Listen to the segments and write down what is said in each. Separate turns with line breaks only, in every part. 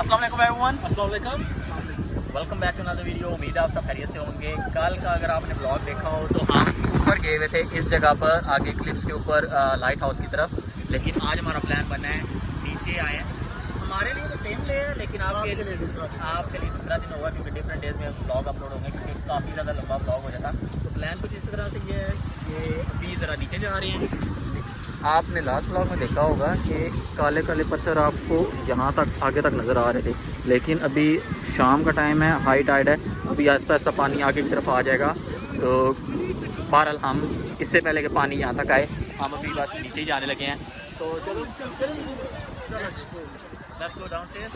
अस्सलाम वालेकुम एवरीवन, अस्सलाम वालेकुम, welcome back to another video. उम्मीद है आप सब खैरियत से होंगे। कल का अगर आपने ब्लॉग देखा हो तो हम ऊपर गए हुए थे इस जगह पर, आगे क्लिप्स के ऊपर लाइट हाउस की तरफ। लेकिन आज हमारा प्लान बना है नीचे आए हैं। हमारे लिए तो सेम डे है, लेकिन आपके लिए दूसरा दिन होगा क्योंकि डिफरेंट डेज में ब्लॉग अपलोड होंगे, क्योंकि काफ़ी ज़्यादा लंबा ब्लॉग हो जाता। तो प्लान कुछ इस तरह से ये है कि अभी ज़रा नीचे जा रहे हैं। आपने लास्ट ब्लॉग में देखा होगा कि काले काले पत्थर आपको यहाँ तक आगे तक नज़र आ रहे थे, लेकिन अभी शाम का टाइम है, हाई टाइड है, अभी आहिस्ता आहिस्ता पानी आगे की तरफ आ जाएगा। तो बहरहाल हम इससे पहले कि पानी यहाँ तक आए, हम अभी बस नीचे ही जाने लगे हैं। तो चलो लेट्स गो डाउनस्टेयर्स।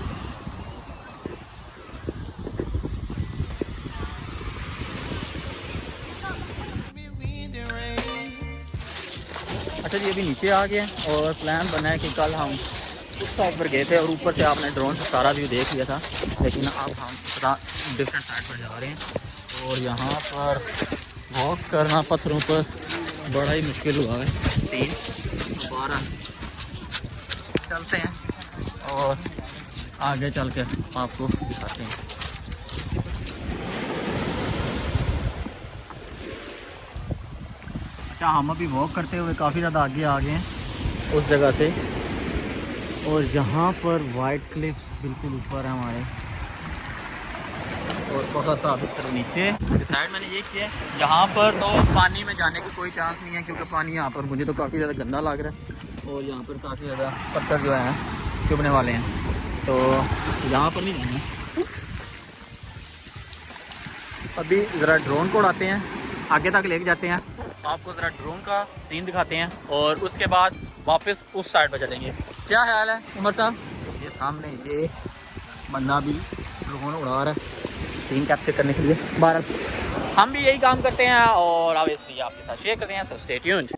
अच्छा जी, अभी नीचे आ गए और प्लान बना है कि कल हम उस साइड पर गए थे और ऊपर से आपने ड्रोन से सारा व्यू देख लिया था, लेकिन अब हम थोड़ा डिफरेंट साइड पर जा रहे हैं और यहाँ पर वॉक करना पत्थरों पर बड़ा ही मुश्किल हुआ है सीन। दोबारा चलते हैं और आगे चल कर आपको दिखाते हैं। अच्छा, हम अभी वॉक करते हुए काफ़ी ज़्यादा आगे आ गए हैं उस जगह से, और यहाँ पर वाइट क्लिफ्स बिल्कुल ऊपर है हमारे, और बहुत सा नीचे साइड मैंने ये किया है। यहाँ पर तो पानी में जाने की कोई चांस नहीं है, क्योंकि पानी यहाँ पर मुझे तो काफ़ी ज़्यादा गंदा लग रहा है, और यहाँ पर काफ़ी ज़्यादा पत्थर जो हैं चुभने वाले हैं, तो यहाँ पर नहीं जाना। अभी ज़रा ड्रोन को उड़ाते हैं, आगे तक लेके जाते हैं, आपको ज़रा ड्रोन का सीन दिखाते हैं, और उसके बाद वापस उस साइड पर चलेंगे। क्या ख्याल है उमर साहब? ये सामने ये बंदा भी ड्रोन उड़ा रहा है सीन कैप्चर करने के लिए। भारत हम भी यही काम करते हैं और ऑब्वियसली आपके साथ शेयर करते हैं, सो स्टे ट्यून्ड।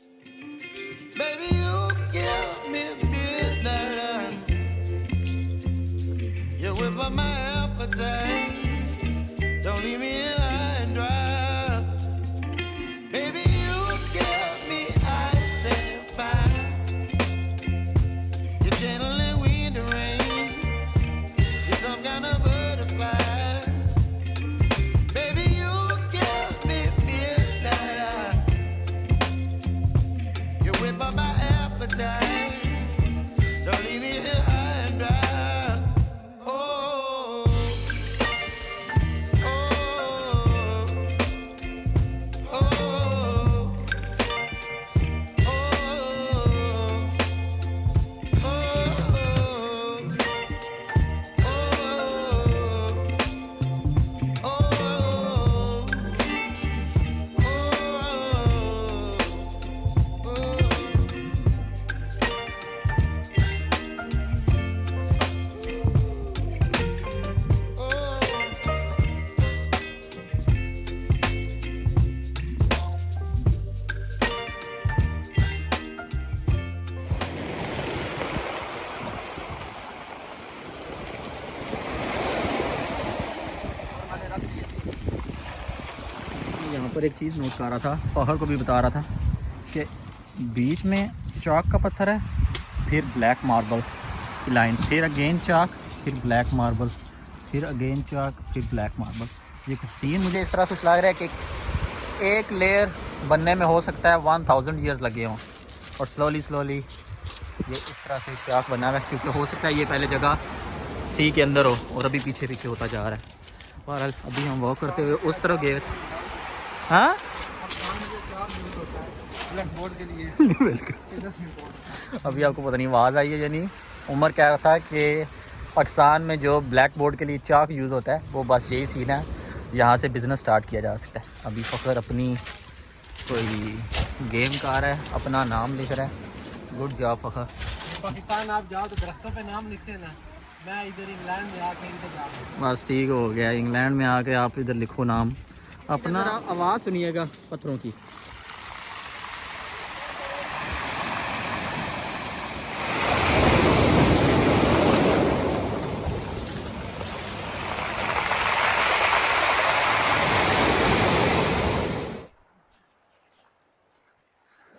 यहाँ पर एक चीज़ नोट कर रहा था, पहाड़ को भी बता रहा था कि बीच में चाक का पत्थर है, फिर ब्लैक मार्बल की लाइन, फिर अगेन चाक, फिर ब्लैक मार्बल, फिर अगेन चाक, फिर ब्लैक मार्बल। ये कुछ सीन मुझे इस तरह कुछ लग रहा है कि एक लेयर बनने में हो सकता है 1000 ईयर्स लगे हों, और स्लोली ये इस तरह से चाक बना हुआ है, क्योंकि हो सकता है ये पहले जगह सी के अंदर हो और अभी पीछे पीछे होता जा रहा है। बहरहाल अभी हम वॉक करते हुए उस तरफ गए। हाँ अभी आपको पता नहीं आवाज़ आई है या नहीं। उमर कह रहा था कि पाकिस्तान में जो ब्लैक बोर्ड के लिए चाक यूज़ होता है, वो बस यही सीन है, यहाँ से बिज़नेस स्टार्ट किया जा सकता है। अभी फ़खर अपनी कोई गेम कर रहा है, अपना नाम लिख रहा है। Good job Fakhar.
पाकिस्तान आप जाओ तो दरख्तों पे नाम लिखते हैं ना, मैं इधर इंग्लैंड में आके इधर जा,
बस ठीक हो गया, इंग्लैंड में आके आप इधर लिखो नाम अपना। आवाज़ सुनिएगा पत्थरों की।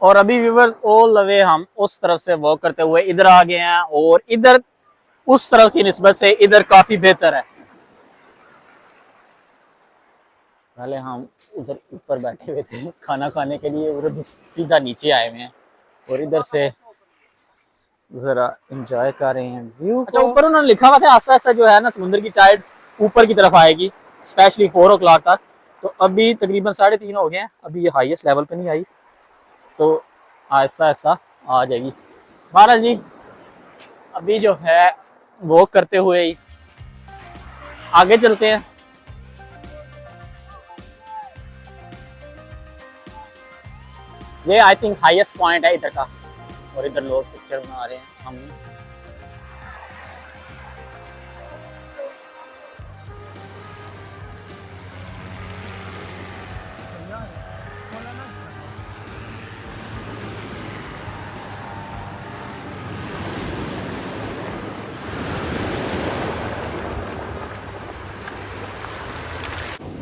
और अभी व्यूवर्स ऑल द वे हम उस तरफ से वॉक करते हुए इधर आ गए हैं, और इधर उस तरह की निस्बत से इधर काफी बेहतर है। पहले हम उधर ऊपर बैठे हुए थे खाना खाने के लिए, और अभी सीधा नीचे आए हुए हैं और इधर से जरा एंजॉय कर रहे हैं व्यू। अच्छा, ऊपर उन्होंने लिखा हुआ था आस्ता आस्ता जो है ना समुद्र की टाइड ऊपर की तरफ आएगी, स्पेशली 4 o'clock तक। तो अभी तकरीबन 3:30 हो गए हैं, अभी ये हाईएस्ट लेवल पे नहीं आई, तो आहिस्ता आहिस्ता आ जाएगी। महाराज जी अभी जो है वॉक करते हुए ही आगे चलते हैं। ये आई थिंक हाईएस्ट पॉइंट है इधर का, और इधर लोग पिक्चर बना रहे हैं हम।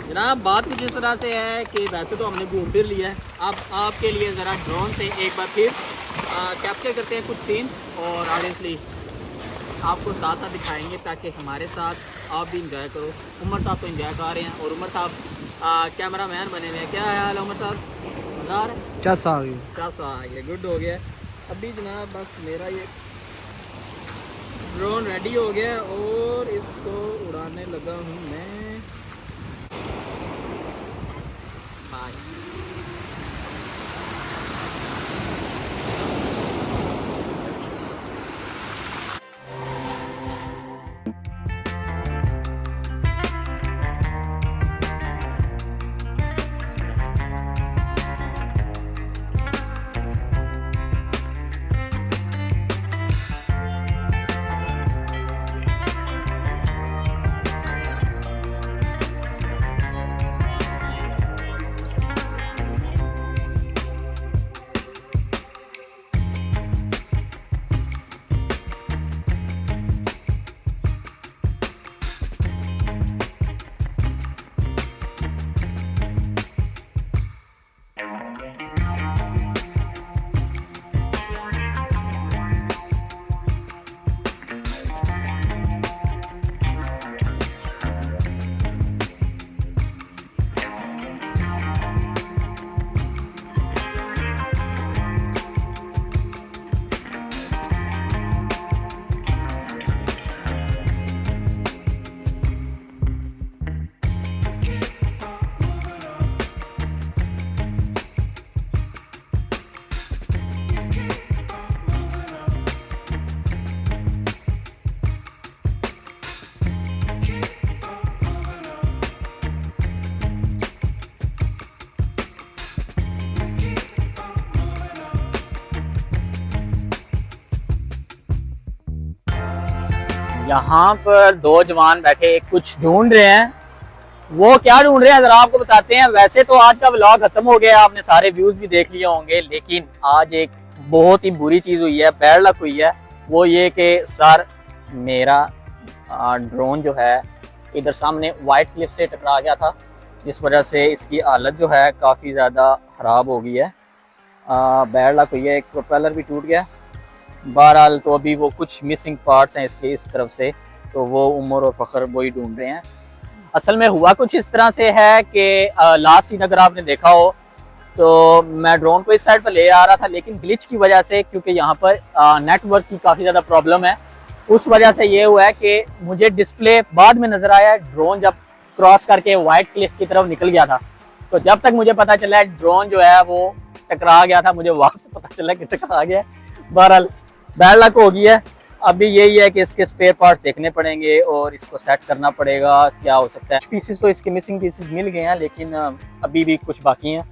जनाब बात कुछ इस तरह से है कि वैसे तो हमने घूम फिर लिया है, अब आपके लिए ज़रा ड्रोन से एक बार फिर कैप्चर करते हैं कुछ सीन्स, और ऑडियंसली आपको साथ साथ दिखाएंगे ताकि हमारे साथ आप भी इंजॉय करो। उमर साहब तो इंजॉय कर रहे हैं, और उमर साहब कैमरा मैन बने हुए हैं। क्या हाल है उमर साहब? मज़ा आ रहा है?
चस आ गई,
चस आ गया, गुड हो गया। अभी जनाब बस मेरा ये ड्रोन रेडी हो गया और इसको उड़ाने लगा हूँ मैं। यहाँ पर 2 जवान बैठे कुछ ढूंढ रहे हैं। वो क्या ढूंढ रहे हैं जरा आपको बताते हैं। वैसे तो आज का व्लॉग खत्म हो गया, आपने सारे व्यूज भी देख लिए होंगे, लेकिन आज एक बहुत ही बुरी चीज हुई है, बैड लक हुई है। वो ये कि सर मेरा ड्रोन जो है इधर सामने वाइट क्लिफ से टकरा गया था, जिस वजह से इसकी हालत जो है काफ़ी ज़्यादा ख़राब हो गई है। बैड लक हुई है, एक प्रोपेलर भी टूट गया। बहरहाल तो अभी वो कुछ मिसिंग पार्ट्स हैं इसके इस तरफ से, तो वो उमर और फ़खर वही ढूंढ रहे हैं। असल में हुआ कुछ इस तरह से है कि लास्ट सीन अगर आपने देखा हो तो मैं ड्रोन को इस साइड पर ले आ रहा था, लेकिन ग्लिच की वजह से, क्योंकि यहाँ पर नेटवर्क की काफ़ी ज़्यादा प्रॉब्लम है, उस वजह से ये हुआ है कि मुझे डिस्प्ले बाद में नज़र आया। ड्रोन जब क्रॉस करके वाइट क्लिफ की तरफ निकल गया था, तो जब तक मुझे पता चला ड्रोन जो है वो टकरा गया था, मुझे वहाँ से पता चला कि टकरा गया। बहरहाल बैड लक हो गई है। अभी यही है कि इसके स्पेयर पार्ट्स देखने पड़ेंगे और इसको सेट करना पड़ेगा, क्या हो सकता है। पीसेस तो इसके मिसिंग पीसेस मिल गए हैं, लेकिन अभी भी कुछ बाकी हैं।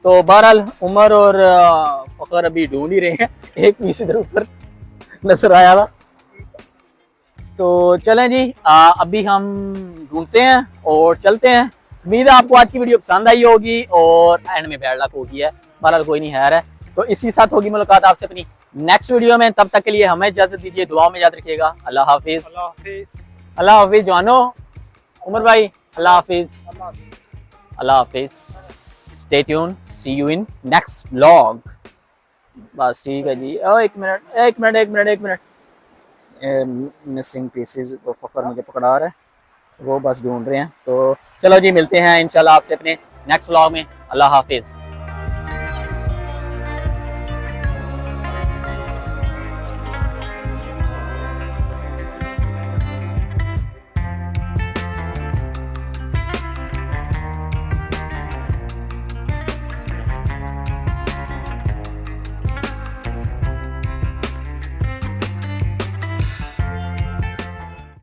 तो बहरहाल उमर और फ़खर अभी ढूंढ ही रहे हैं। एक पीस इधर ऊपर नजर आया था, तो चलें जी अभी हम ढूंढते हैं और चलते हैं। उम्मीद है आपको आज की वीडियो पसंद आई होगी और एंड में बैड लक होगी है। बहरहाल कोई नहीं है, तो इसी साथ होगी मुलाकात आपसे अपनी नेक्स्ट वीडियो में। तब तक के लिए हमें इजाजत दीजिए, दुआ में याद रखिएगा। अल्लाह हाफिज। अल्लाह हाफिज जानो उमर भाई, अल्लाह हाफिज, अल्लाह हाफिज। Stay tune, see you in next vlog. बस ठीक है जी। एक मिनट मिसिंग पीसेस वो फ़खर मुझे पकड़ा रहा है, वो बस ढूंढ रहे हैं। तो चलो जी, मिलते हैं इंशाल्लाह आपसे अपने नेक्स्ट व्लॉग में। अल्लाह हाफिज़।